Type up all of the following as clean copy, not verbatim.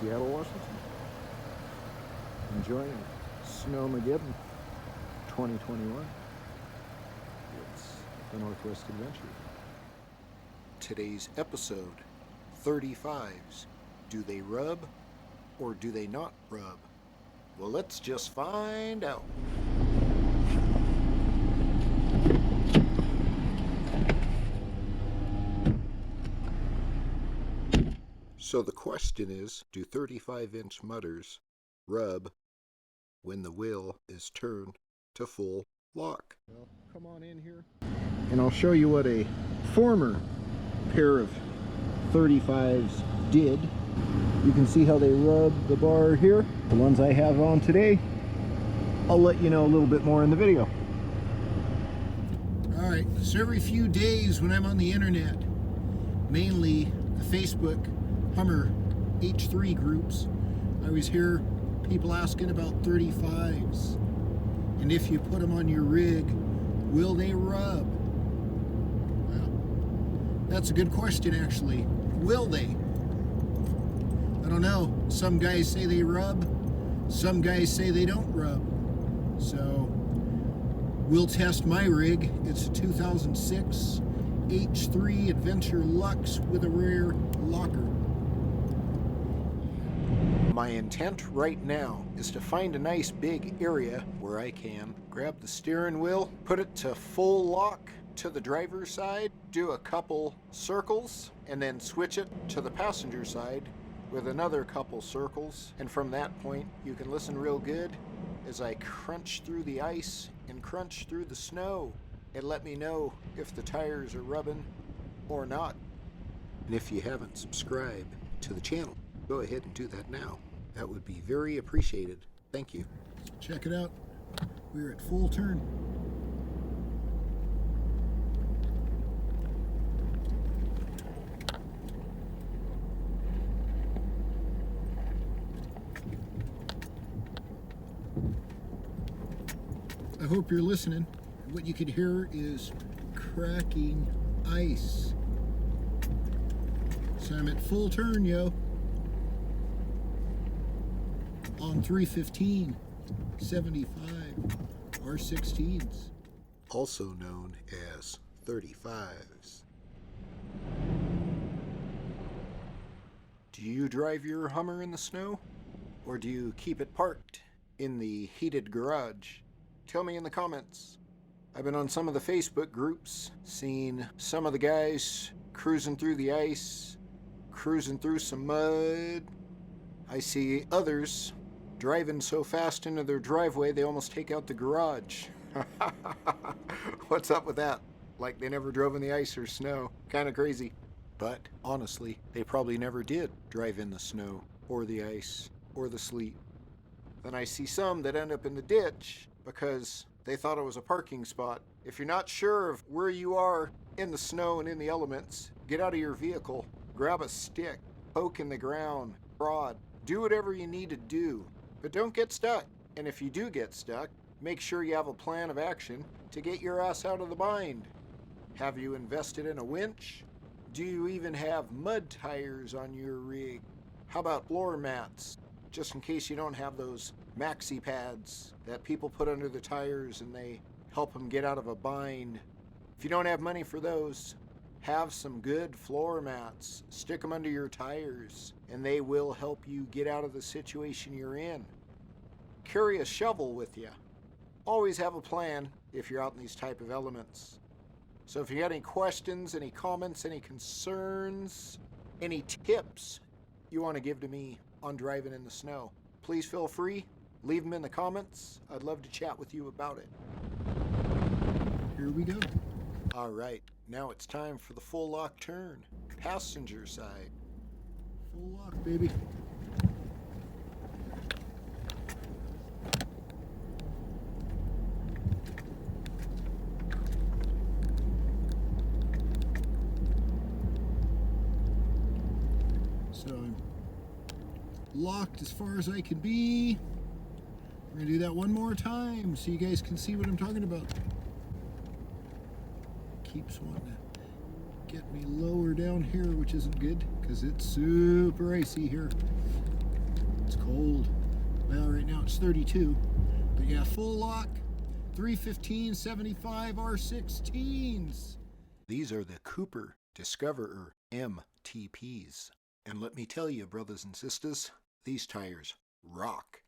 Seattle, Washington. Enjoying Snowmageddon 2021. It's the Northwest Adventure. Today's episode, 35s. Do they rub or do they not rub? Well, let's just find out. So the question is, do 35-inch mudders rub when the wheel is turned to full lock? Well, come on in here and I'll show you what a former pair of 35s did. You can see how they rub the bar here. The ones I have on today, I'll let you know a little bit more in the video. Alright, so every few days when I'm on the internet, mainly the Facebook HUMMER H3 groups, I always hear people asking about 35s. And if you put them on your rig, will they rub? Well, that's a good question actually. Will they? I don't know. Some guys say they rub. Some guys say they don't rub. So we'll test my rig. It's a 2006 H3 Adventure Luxe with a rear locker. My intent right now is to find a nice big area where I can grab the steering wheel, put it to full lock to the driver's side, do a couple circles, and then switch it to the passenger side with another couple circles. And from that point, you can listen real good as I crunch through the ice and crunch through the snow and let me know if the tires are rubbing or not. And if you haven't subscribed to the channel, go ahead and do that now. That would be very appreciated. Thank you. Check it out. We're at full turn. I hope you're listening. What you could hear is cracking ice. So I'm at full turn, yo. On 315, 75 R16s. Also known as 35s. Do you drive your Hummer in the snow? Or do you keep it parked in the heated garage? Tell me in the comments. I've been on some of the Facebook groups, seen some of the guys cruising through the ice, cruising through some mud. I see others driving so fast into their driveway they almost take out the garage. What's up with that? Like they never drove in the ice or snow. Kind of crazy. But honestly, they probably never did drive in the snow or the ice or the sleet. Then I see some that end up in the ditch because they thought it was a parking spot. If you're not sure of where you are in the snow and in the elements, get out of your vehicle, grab a stick, poke in the ground, prod, do whatever you need to do, but don't get stuck. And if you do get stuck, make sure you have a plan of action to get your ass out of the bind. Have you invested in a winch? Do you even have mud tires on your rig? How about floor mats? Just in case you don't have those maxi pads that people put under the tires and they help them get out of a bind. If you don't have money for those, have some good floor mats. Stick them under your tires and they will help you get out of the situation you're in. Carry a shovel with you. Always have a plan if you're out in these type of elements. So if you got any questions, any comments, any concerns, any tips you want to give to me on driving in the snow, please feel free. Leave them in the comments. I'd love to chat with you about it. Here we go. All right, now it's time for the full lock turn. Passenger side. Full lock, baby. So I'm locked as far as I can be. We're gonna do that one more time so you guys can see what I'm talking about. Keeps wanting to get me lower down here, which isn't good because it's super icy here. It's cold. Well, right now it's 32. But yeah, full lock, 315/75 R16s. These are the Cooper Discoverer MTPs. And let me tell you, brothers and sisters, these tires rock.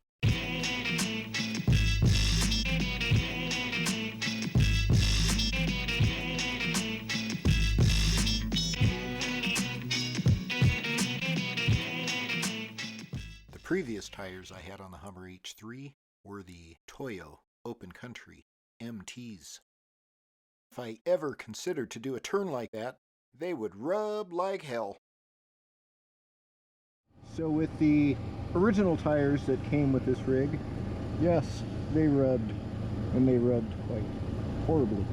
The previous tires I had on the Hummer H3 were the Toyo Open Country MTs. If I ever considered to do a turn like that, they would rub like hell. So with the original tires that came with this rig, yes, they rubbed, and they rubbed quite horribly.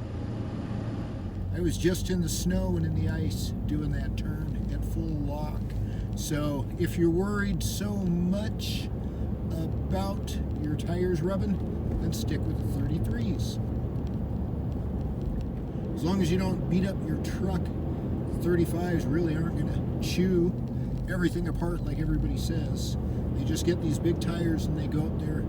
I was just in the snow and in the ice doing that turn at full lock. So if you're worried so much about your tires rubbing, then stick with the 33s. As long as you don't beat up your truck, the 35s really aren't going to chew everything apart like everybody says. They just get these big tires and they go out there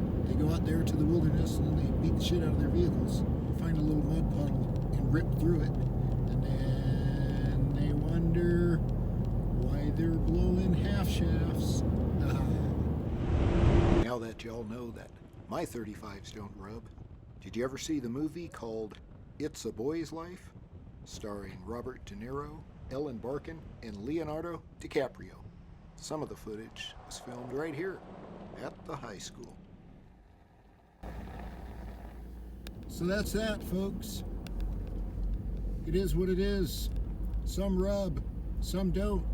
to the wilderness, and then they beat the shit out of their vehicles, find a little mud puddle and rip through it, and then they wonder why they're blowing half shafts. Now that y'all know that my 35s don't rub, did you ever see the movie called It's a Boy's Life, starring Robert De Niro, Ellen Barkin, and Leonardo DiCaprio? Some of the footage was filmed right here at the high school. So that's that, folks. It is what it is. Some rub, some don't.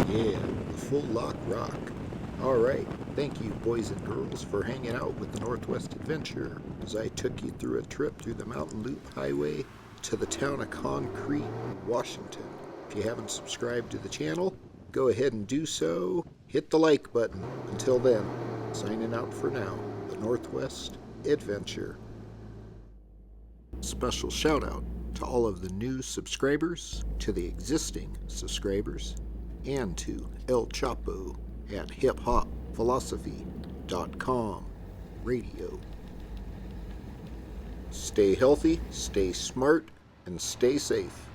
Yeah, the full lock rock. All right, thank you boys and girls for hanging out with the Northwest Adventure as I took you through a trip through the Mountain Loop Highway to the town of Concrete, Washington. If you haven't subscribed to the channel, go ahead and do so. Hit the like button. Until then, signing out for now, the Northwest Adventure. Special shout out to all of the new subscribers, to the existing subscribers, and to El Chapo at hiphopphilosophy.com radio. Stay healthy, stay smart, and stay safe.